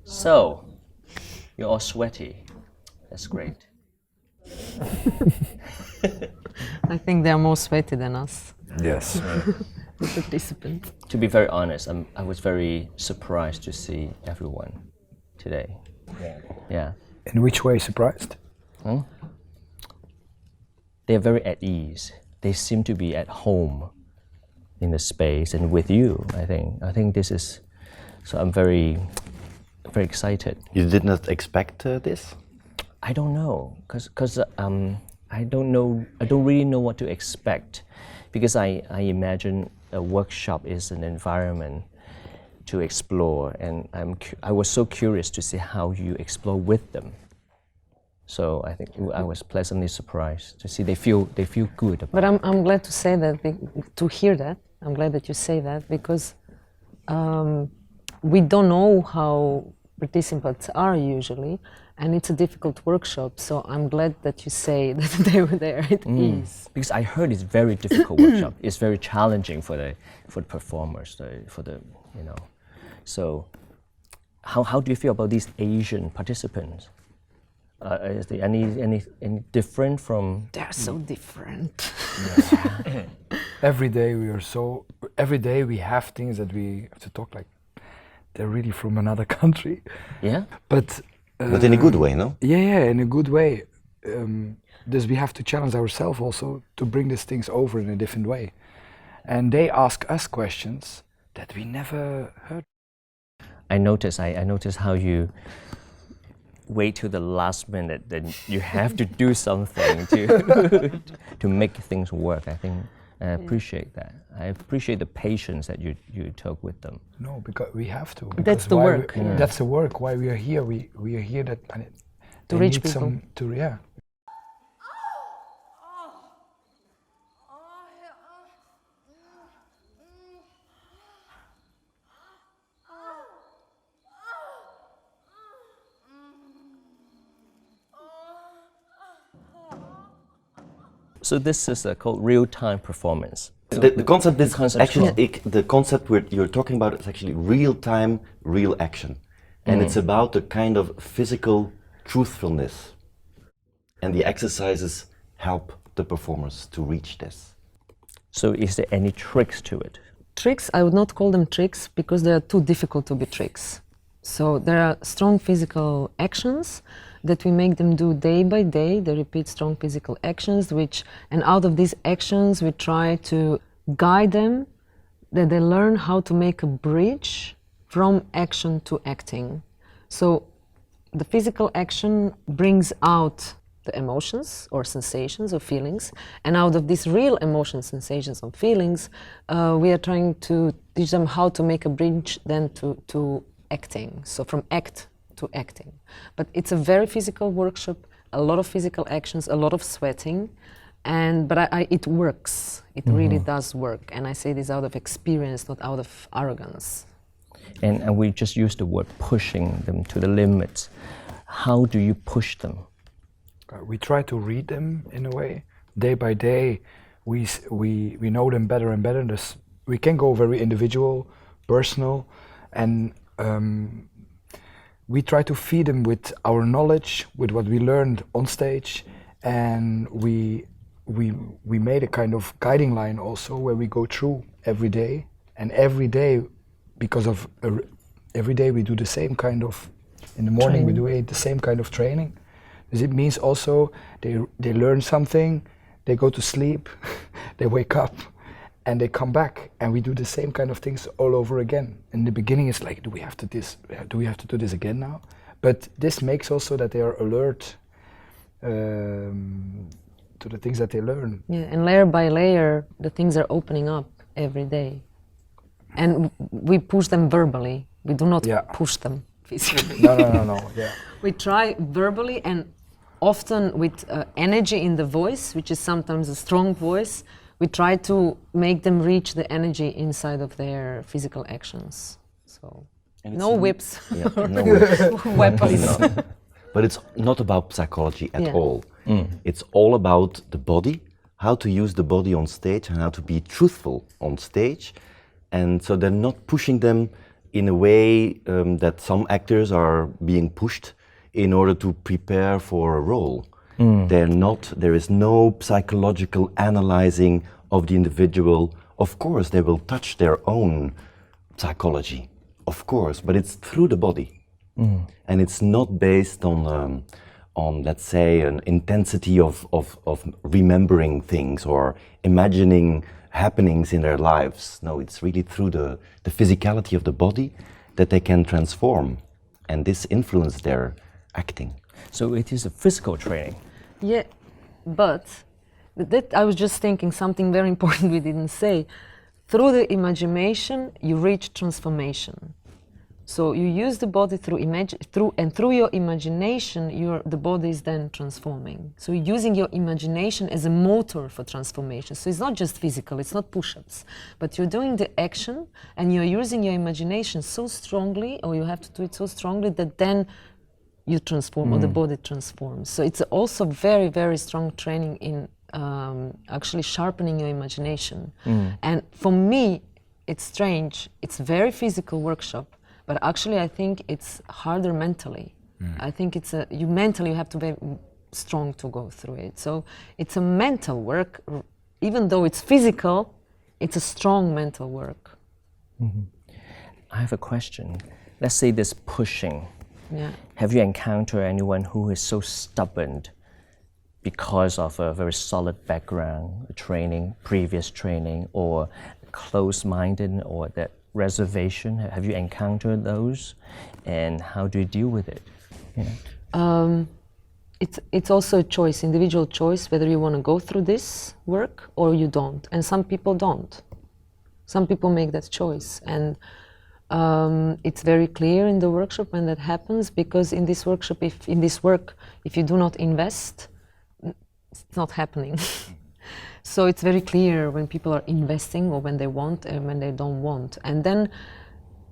So, you're all sweaty. That's great. I think they're more sweaty than us, Yes. the participants. To be very honest, I was very surprised to see everyone today. Yeah. In which way surprised? They're very at ease. They seem to be at home in the space and with you, I think. I think this is, so I'm very, very excited. You did not expect this? I don't know, because I don't really know what to expect, because I imagine a workshop is an environment to explore, and I was so curious to see how you explore with them. So I think I was pleasantly surprised to see they feel good about But I'm glad to say that, to hear that. I'm glad that you say that, because we don't know how participants are usually, and it's a difficult workshop. So I'm glad that you say that they were there at ease. Because I heard it's very difficult workshop. It's very challenging for the performers, for the you know. So how do you feel about these Asian participants? Is there any different from? They're so different. Every day we have things that we have to talk like they're really from another country. Yeah. But in a good way, no? Yeah, in a good way. Thus we have to challenge ourselves also to bring these things over in a different way. And they ask us questions that we never heard. I noticed how you wait till the last minute, then you have to do something to make things work. I think I appreciate that. I appreciate the patience that you took with them. No, because we have to. That's the work. That's the work. Why we are here? We are here that to reach people. So this is called real-time performance. The concept is actually conceptual. the concept you're talking about is actually real-time, real action, and it's about the kind of physical truthfulness, and the exercises help the performers to reach this. So is there any tricks to it? Tricks, I would not call them tricks because they are too difficult to be tricks. So there are strong physical actions that we make them do day by day. They repeat strong physical actions, and out of these actions we try to guide them, that they learn how to make a bridge from action to acting. So the physical action brings out the emotions or sensations or feelings, and out of these real emotions, sensations and feelings, we are trying to teach them how to make a bridge then to acting, so from act to acting. But it's a very physical workshop, a lot of physical actions, a lot of sweating, but it works. It really does work, and I say this out of experience, not out of arrogance. And we just use the word pushing them to the limits. How do you push them? We try to read them in a way. Day by day, we know them better and better. We can go very individual, personal, and we try to feed them with our knowledge, with what we learned on stage, and we made a kind of guiding line also where we go through every day, and every day, because of every day we do the same kind of, in the morning we do the same kind of training. Because it means also they learn something, they go to sleep, they wake up, and they come back, and we do the same kind of things all over again. In the beginning, it's like, do we have to do this again now? But this makes also that they are alert to the things that they learn. Yeah, and layer by layer, the things are opening up every day, and we push them verbally. We do not push them physically. No. Yeah. We try verbally and often with energy in the voice, which is sometimes a strong voice. We try to make them reach the energy inside of their physical actions. So no whips, No whips. weapons. But it's not about psychology at all. It's all about the body, how to use the body on stage and how to be truthful on stage. And so they're not pushing them in a way that some actors are being pushed in order to prepare for a role. There is no psychological analyzing of the individual. Of course, they will touch their own psychology, of course, but it's through the body. And it's not based on let's say, an intensity of remembering things or imagining happenings in their lives. No, it's really through the physicality of the body that they can transform, and this influences their acting. So it is a physical training. Yeah, but that I was just thinking something very important we didn't say. Through the imagination, you reach transformation. So you use the body through your imagination, the body is then transforming. So you're using your imagination as a motor for transformation. So it's not just physical, it's not push-ups, but you're doing the action and you're using your imagination so strongly, or you have to do it so strongly that then you transform, or the body transforms. So it's also very, very strong training in actually sharpening your imagination. And for me, it's strange. It's very physical workshop, but actually I think it's harder mentally. I think it's mentally you have to be strong to go through it. So it's a mental work. Even though it's physical, it's a strong mental work. I have a question. Let's say this pushing. Yeah. Have you encountered anyone who is so stubborn because of a very solid background, training, previous training, or closed-minded, or that reservation? Have you encountered those, and how do you deal with it? Yeah. It's also a choice, individual choice, whether you want to go through this work or you don't. And some people don't. Some people make that choice, and it's very clear in the workshop when that happens, because in this workshop, if you do not invest, it's not happening. So it's very clear when people are investing, or when they want and when they don't want. And then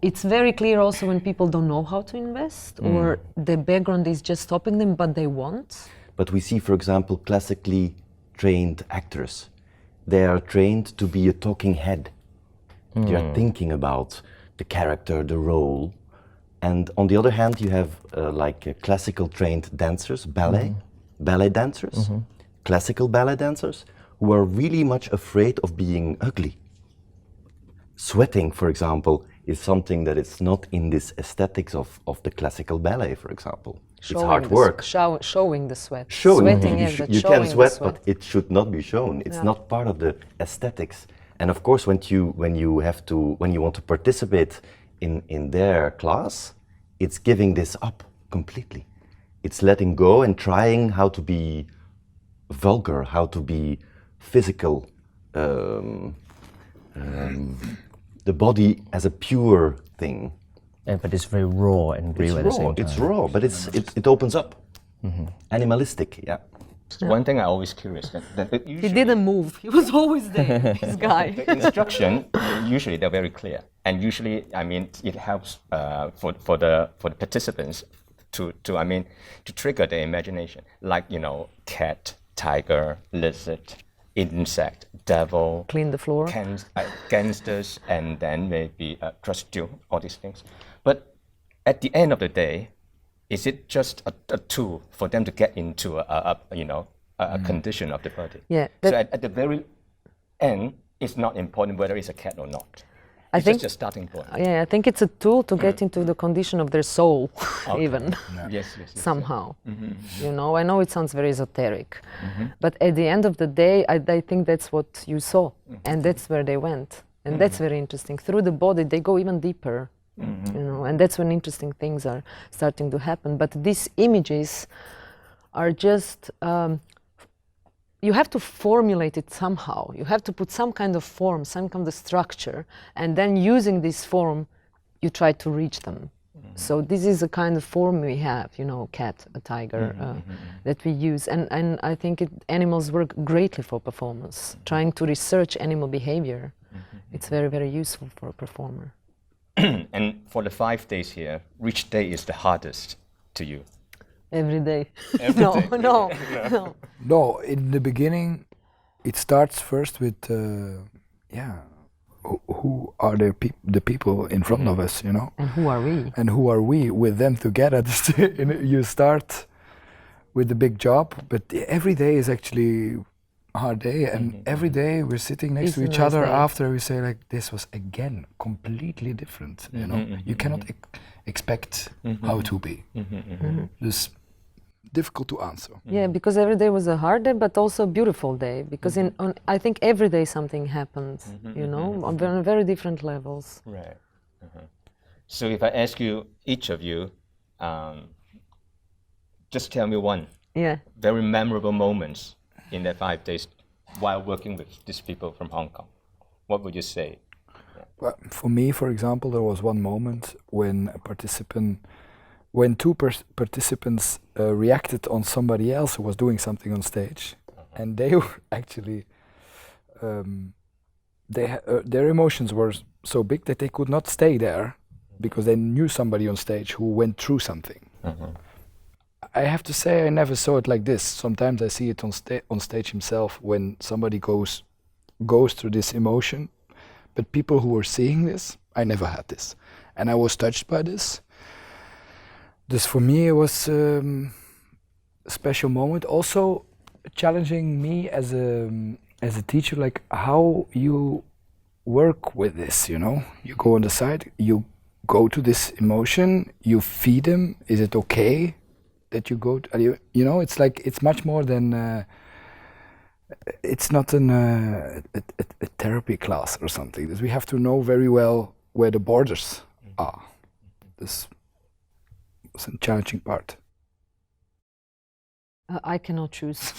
it's very clear also when people don't know how to invest, or the background is just stopping them, but they want. But we see, for example, classically trained actors. They are trained to be a talking head. They are thinking about the character, the role. And on the other hand, you have classical trained dancers, ballet dancers, classical ballet dancers, who are really much afraid of being ugly. Sweating, for example, is something that is not in this aesthetics of the classical ballet, for example. It's hard work. Showing the sweat. Sweating, you can sweat, sweat, but it should not be shown. It's not part of the aesthetics. And of course, when you want to participate in their class, it's giving this up completely. It's letting go and trying how to be vulgar, how to be physical, the body as a pure thing. But it's very raw and real at the same time. It's raw, but it opens up. Animalistic, yeah. One thing I'm always curious that He didn't move. He was always there. This guy. The instruction usually they're very clear, and usually it helps for the participants to trigger their imagination, like cat, tiger, lizard, insect, devil, Clean the floor. Gangsters, and then maybe prostitute, all these things. But at the end of the day, is it just a tool for them to get into a condition of the body? Yeah. So at the very end, it's not important whether it's a cat or not. I It's think just a starting point. Yeah, I think it's a tool to get into the condition of their soul, even Yes. somehow. I know it sounds very esoteric, but at the end of the day, I think that's what you saw, and that's where they went, and that's very interesting. Through the body, they go even deeper. And that's when interesting things are starting to happen. But these images are just, you have to formulate it somehow. You have to put some kind of form, some kind of structure, and then using this form, you try to reach them. So this is a kind of form we have, cat, a tiger, that we use. And I think animals work greatly for performance. Trying to research animal behavior, it's very, very useful for a performer. And for the 5 days here, which day is the hardest to you? Every day. Every day. No. No, in the beginning, it starts first with who are the people in front of us, you know? And who are we? And who are we with them together? You start with the big job, but every day is actually a hard day, and every day we're sitting next It's to a each nice other day. after we say like, this was again completely different, you know? You cannot expect how to be. It's difficult to answer. Yeah, because every day was a hard day, but also a beautiful day. Because I think every day something happened, you know, on very different levels. Right. So if I ask you, each of you, just tell me one Yeah. very memorable moments in that 5 days while working with these people from Hong Kong. What would you say? Well, for me, for example, there was one moment when when two participants reacted on somebody else who was doing something on stage, and they were actually, their emotions were so big that they could not stay there because they knew somebody on stage who went through something. I have to say I never saw it like this. Sometimes I see it on stage himself when somebody goes through this emotion, but people who were seeing this, I never had this, and I was touched by this. This for me it was a special moment, also challenging me as a teacher, like how you work with this, you know? You go on the side, you go to this emotion, you feed them. Is it okay that you go to, you know, it's like, it's much more than, it's not a therapy class or something. We have to know very well where the borders are. This was a challenging part. I cannot choose.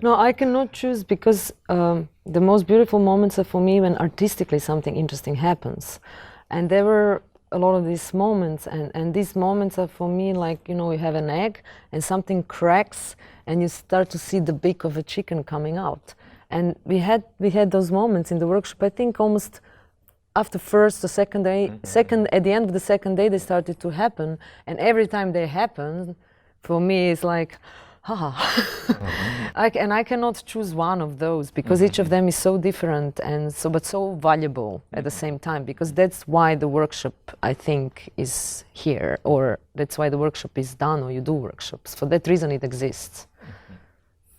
No, I cannot choose because the most beautiful moments are for me when artistically something interesting happens. And there were a lot of these moments, and these moments are for me like, you know, you have an egg and something cracks and you start to see the beak of a chicken coming out. And we had those moments in the workshop, I think almost after first or second day, at the end of the second day they started to happen, and every time they happen, for me it's like, and I cannot choose one of those because each of them is so different and so valuable at the same time, because that's why the workshop, I think, is here, or that's why the workshop is done, or you do workshops. For that reason it exists.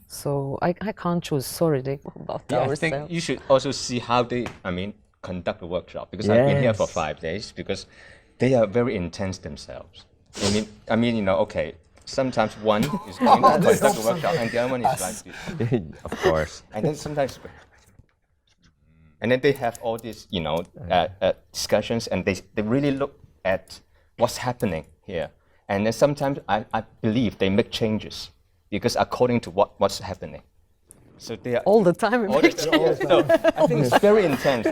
So I can't choose. Sorry, Dick, about Yeah, ourselves. I think you should also see how they, conduct the workshop, because I've been here for Yes. 5 days, because they are very intense themselves. You know, okay, sometimes one is going to conduct the workshop and the other one is like this. Of course. And then sometimes, and then they have all these, you know, discussions, and they really look at what's happening here. And then sometimes I believe they make changes because according to what's happening. So they are All the time. all the time. So I think it's very intense.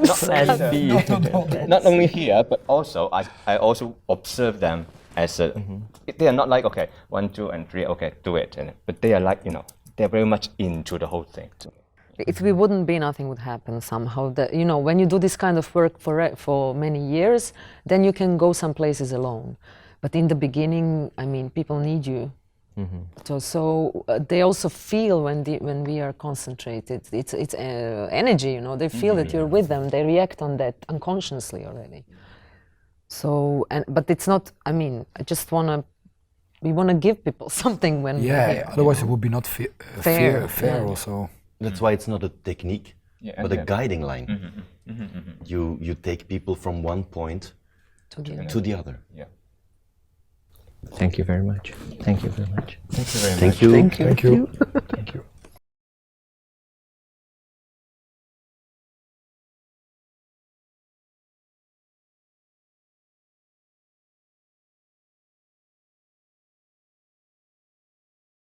Not only here, but also I also observe them as a. They are not like, okay, 1, 2, and 3, okay, do it. But they are like, you know, they're very much into the whole thing. If we wouldn't be, nothing would happen somehow. You know, when you do this kind of work for many years, then you can go some places alone. But in the beginning, people need you. So they also feel when we are concentrated. It's energy, you know. They feel that you're with them. They react on that unconsciously already. So, but it's not. I just we wanna give people something when we're here. Otherwise it would be not fair also. That's why it's not a technique, but a guiding line. You take people from one point to the other. Yeah. Thank you very much. Thank you very much. Thank you. Thank you. Thank you.